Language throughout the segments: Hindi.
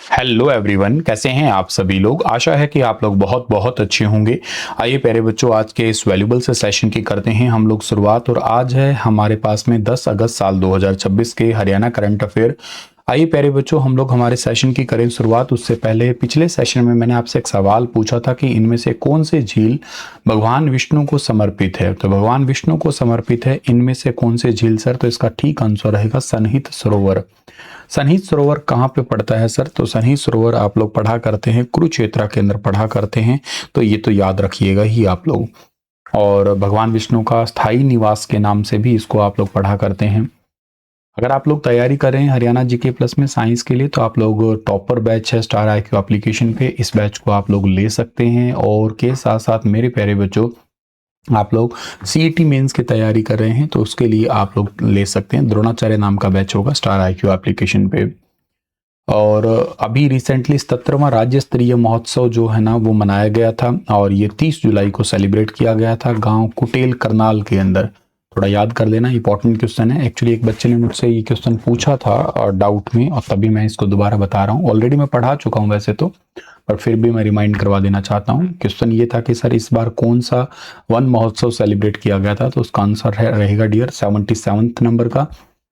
हेलो एवरीवन, कैसे हैं आप सभी लोग। आशा है कि आप लोग बहुत बहुत अच्छे होंगे। आइए प्यारे बच्चों, आज के इस वैल्यूबल से सेशन की करते हैं हम लोग शुरुआत। और आज है हमारे पास में 10 अगस्त साल 2026 के हरियाणा करंट अफेयर। आइए प्यारे बच्चों, हम लोग हमारे सेशन की करें शुरुआत। उससे पहले पिछले सेशन में मैंने आपसे एक सवाल पूछा था कि इनमें से कौन से झील भगवान विष्णु को समर्पित है। तो भगवान विष्णु को समर्पित है इनमें से कौन से झील सर। तो इसका ठीक आंसर रहेगा सनहित सरोवर। सनहित सरोवर कहाँ पे पड़ता है सर। तो सनहित सरोवर आप लोग पढ़ा करते हैं, कुरुक्षेत्र के अंदर पढ़ा करते हैं। तो ये तो याद रखिएगा ही आप लोग। और भगवान विष्णु का स्थायी निवास के नाम से भी इसको आप लोग पढ़ा करते हैं। अगर आप लोग तैयारी कर रहे हैं हरियाणा जीके प्लस में साइंस के लिए, तो आप लोग टॉपर बैच है स्टार IQ एप्लीकेशन पे, इस बैच को आप लोग ले सकते हैं। और के साथ साथ मेरे प्यारे बच्चों, आप लोग CET मेंस की तैयारी कर रहे हैं तो उसके लिए आप लोग ले सकते हैं। द्रोणाचार्य नाम का बैच होगा स्टार IQ एप्लीकेशन पे। और अभी रिसेंटली 77वां राज्य स्तरीय महोत्सव जो है ना वो मनाया गया था, और ये 30 जुलाई को सेलिब्रेट किया गया था गांव कुटेल करनाल के अंदर। थोड़ा याद कर लेना, इंपॉर्टेंट क्वेश्चन है। एक्चुअली एक बच्चे ने मुझसे ये क्वेश्चन पूछा था डाउट में, और तभी मैं इसको दोबारा बता रहा हूँ। ऑलरेडी मैं पढ़ा चुका हूँ वैसे तो, पर फिर भी मैं रिमाइंड करवा देना चाहता हूँ। क्वेश्चन ये था कि सर इस बार कौन सा वन महोत्सव सेलिब्रेट किया गया था। तो उसका आंसर रहेगा डियर 77 नंबर का।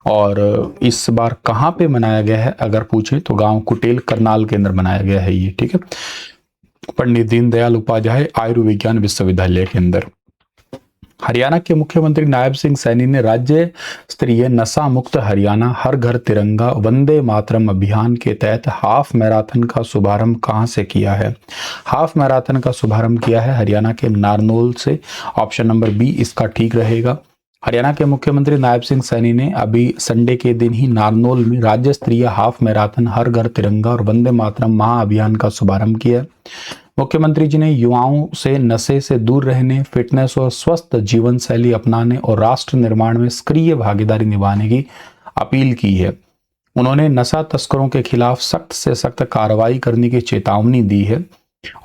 और इस बार कहाँ पे मनाया गया है अगर पूछे तो गांव कुटेल करनाल के अंदर मनाया गया है ये, ठीक है। पंडित दीनदयाल उपाध्याय आयुर्विज्ञान विश्वविद्यालय के अंदर। हरियाणा के मुख्यमंत्री नायब सिंह सैनी ने राज्य स्तरीय नशा मुक्त हरियाणा हर घर तिरंगा वंदे मातरम अभियान के तहत हाफ मैराथन का शुभारंभ कहां से किया है। हाफ मैराथन का शुभारंभ किया है हरियाणा के नारनौल से। ऑप्शन नंबर बी इसका ठीक रहेगा। हरियाणा के मुख्यमंत्री नायब सिंह सैनी ने अभी संडे के दिन ही नारनौल में राज्य स्तरीय हाफ मैराथन हर घर तिरंगा और वंदे मातरम महाअभियान का शुभारंभ किया। मुख्यमंत्री जी ने युवाओं से नशे से दूर रहने, फिटनेस और स्वस्थ जीवन शैली अपनाने और राष्ट्र निर्माण में सक्रिय भागीदारी निभाने की अपील की है। उन्होंने नशा तस्करों के खिलाफ सख्त से सख्त कार्रवाई करने की चेतावनी दी है।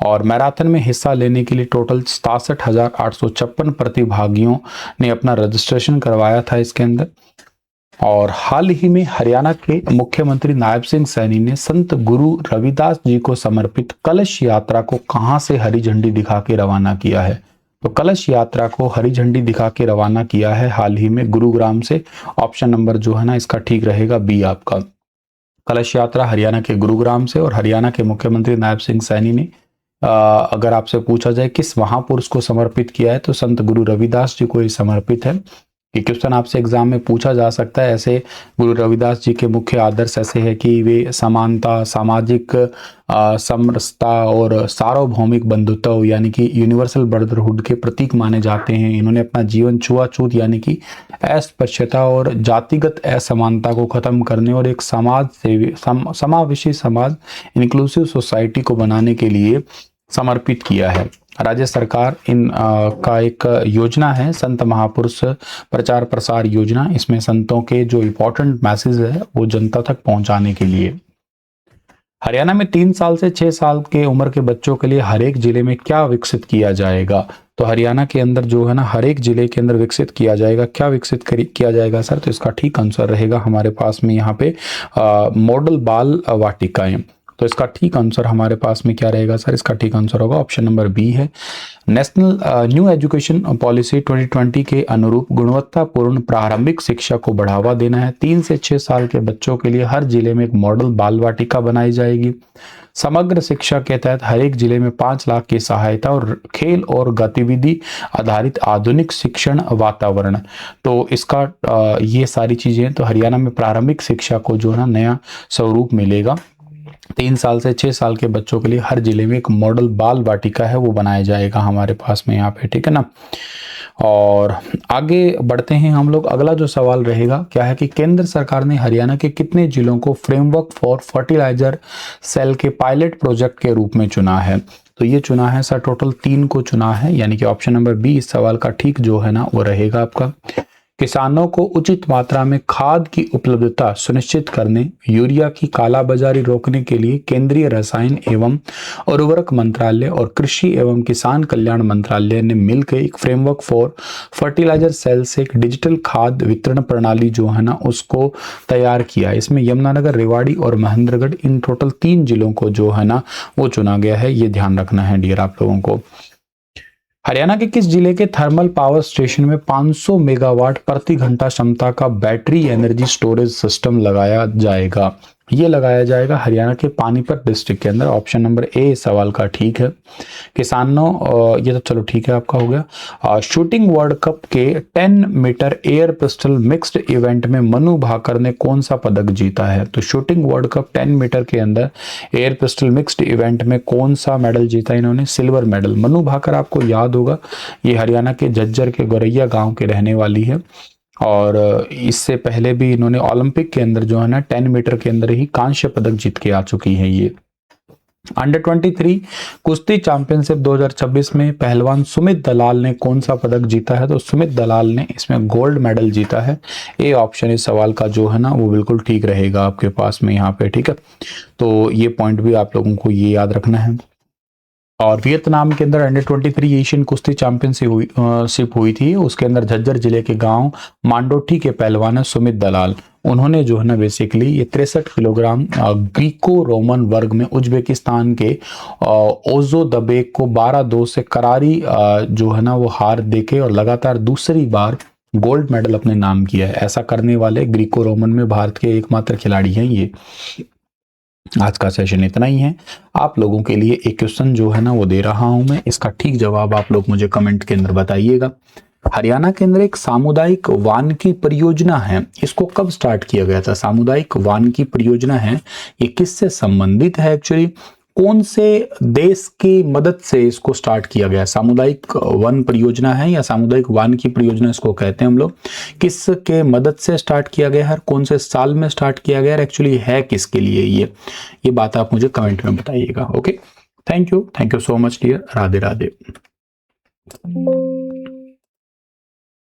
और मैराथन में हिस्सा लेने के लिए टोटल 67,856 प्रतिभागियों ने अपना रजिस्ट्रेशन करवाया था इसके अंदर। और हाल ही में हरियाणा के मुख्यमंत्री नायब सिंह सैनी ने संत गुरु रविदास जी को समर्पित कलश यात्रा को कहां से हरी झंडी दिखा के रवाना किया है। तो कलश यात्रा को हरी झंडी दिखा के रवाना किया है हाल ही में गुरुग्राम से। ऑप्शन नंबर जो है ना इसका ठीक रहेगा बी आपका। कलश यात्रा हरियाणा के गुरुग्राम से। और हरियाणा के मुख्यमंत्री नायब सिंह सैनी ने अगर आपसे पूछा जाए किस महापुरुष को समर्पित किया है, तो संत गुरु रविदास जी को ही समर्पित है। ये क्वेश्चन आपसे एग्जाम में पूछा जा सकता है। ऐसे गुरु रविदास जी के मुख्य आदर्श ऐसे है कि वे समानता, सामाजिक समरसता और सार्वभौमिक बंधुत्व यानी कि यूनिवर्सल ब्रदरहुड के प्रतीक माने जाते हैं। इन्होंने अपना जीवन छुआछूत यानी कि अस्पृश्यता और जातिगत असमानता को खत्म करने और एक समाज सेवी समावेशी समाज, इंक्लूसिव सोसाइटी को बनाने के लिए समर्पित किया है। राज्य सरकार इन का एक योजना है संत महापुरुष प्रचार प्रसार योजना। इसमें संतों के जो इम्पोर्टेंट मैसेज है वो जनता तक पहुंचाने के लिए। हरियाणा में 3 साल से 6 साल के उम्र के बच्चों के लिए हर एक जिले में क्या विकसित किया जाएगा। तो हरियाणा के अंदर जो है ना हर एक जिले के अंदर विकसित किया जाएगा। क्या विकसित किया जाएगा सर। तो इसका ठीक आंसर रहेगा हमारे पास में यहाँ पे मॉडल बाल वाटिकाएं। तो इसका ठीक आंसर हमारे पास में क्या रहेगा सर। इसका ठीक आंसर होगा ऑप्शन नंबर बी है। नेशनल न्यू एजुकेशन पॉलिसी 2020 के अनुरूप गुणवत्तापूर्ण प्रारंभिक शिक्षा को बढ़ावा देना है। 3 से 6 साल के बच्चों के लिए हर जिले में एक मॉडल बाल वाटिका बनाई जाएगी। समग्र शिक्षा के तहत हर एक जिले में 5 लाख की सहायता और खेल और गतिविधि आधारित आधुनिक शिक्षण वातावरण। तो इसका ये सारी चीजें, तो हरियाणा में प्रारंभिक शिक्षा को जो है ना नया स्वरूप मिलेगा। 3 साल से 6 साल के बच्चों के लिए हर जिले में एक मॉडल बाल वाटिका है वो बनाया जाएगा हमारे पास में यहाँ पे, ठीक है ना। और आगे बढ़ते हैं हम लोग। अगला जो सवाल रहेगा क्या है कि केंद्र सरकार ने हरियाणा के कितने जिलों को फ्रेमवर्क फॉर फर्टिलाइजर सेल के पायलट प्रोजेक्ट के रूप में चुना है। तो ये चुना है सर टोटल 3 को चुना है, यानी कि ऑप्शन नंबर बी इस सवाल का ठीक जो है ना वो रहेगा आपका। किसानों को उचित मात्रा में खाद की उपलब्धता सुनिश्चित करने, यूरिया की कालाबाजारी रोकने के लिए केंद्रीय रसायन एवं उर्वरक मंत्रालय और कृषि एवं किसान कल्याण मंत्रालय ने मिलकर एक फ्रेमवर्क फॉर फर्टिलाइजर सेल से एक डिजिटल खाद वितरण प्रणाली जो है ना उसको तैयार किया। इसमें यमुनानगर, रेवाड़ी और महेंद्रगढ़ इन टोटल 3 जिलों को जो है ना वो चुना गया है। ये ध्यान रखना है डियर आप लोगों को। हरियाणा के किस जिले के थर्मल पावर स्टेशन में 500 मेगावाट प्रति घंटा क्षमता का बैटरी एनर्जी स्टोरेज सिस्टम लगाया जाएगा? ये लगाया जाएगा हरियाणा के पानीपत डिस्ट्रिक्ट के अंदर। ऑप्शन नंबर ए इस सवाल का ठीक है। किसानों ये तो चलो ठीक है आपका हो गया। शूटिंग वर्ल्ड कप के 10 metre air pistol mixed event में मनु भाकर ने कौन सा पदक जीता है? तो शूटिंग वर्ल्ड कप 10 मीटर के अंदर एयर पिस्टल मिक्स्ड इवेंट में कौन सा मेडल जीता इन्होंने? Silver medal. मनु भाकर आपको याद होगा, ये हरियाणा के झज्जर के गोरैया गांव के रहने वाली है और इससे पहले भी इन्होंने ओलंपिक के अंदर जो है ना 10 मीटर के अंदर ही कांस्य पदक जीत के आ चुकी है ये। अंडर 23 कुश्ती चैंपियनशिप 2026 में पहलवान सुमित दलाल ने कौन सा पदक जीता है? तो सुमित दलाल ने इसमें गोल्ड मेडल जीता है। ए ऑप्शन इस सवाल का जो है ना वो बिल्कुल ठीक रहेगा आपके पास में यहाँ पे, ठीक है। तो ये पॉइंट भी आप लोगों को ये याद रखना है। और वियतनाम के अंदर अंडर 23 एशियन कुश्ती चैंपियनशिप हुई थी। उसके अंदर झज्जर जिले के गांव मांडोठी के पहलवान है सुमित दलाल। उन्होंने जो है ना बेसिकली ये 63 किलोग्राम ग्रीको रोमन वर्ग में उज्बेकिस्तान के ओजो दबेक को 12-2 से करारी जो है ना वो हार देके और लगातार दूसरी बार गोल्ड मेडल अपने नाम किया है। ऐसा करने वाले ग्रीको रोमन में भारत के एकमात्र खिलाड़ी हैं ये। आज का सेशन इतना ही है। आप लोगों के लिए एक क्वेश्चन जो है ना वो दे रहा हूं मैं, इसका ठीक जवाब आप लोग मुझे कमेंट के अंदर बताइएगा। हरियाणा के अंदर एक सामुदायिक वानिकी परियोजना है, इसको कब स्टार्ट किया गया था? सामुदायिक वानिकी परियोजना है, ये किससे संबंधित है एक्चुअली? कौन से देश की मदद से इसको स्टार्ट किया गया? सामुदायिक वन परियोजना है या सामुदायिक वानिकी परियोजना इसको कहते हैं हम लोग। किसके मदद से स्टार्ट किया गया है, कौन से साल में स्टार्ट किया गया है, एक्चुअली है किसके लिए ये बात आप मुझे कमेंट में बताइएगा। Okay, thank you so much dear. Radhe Radhe.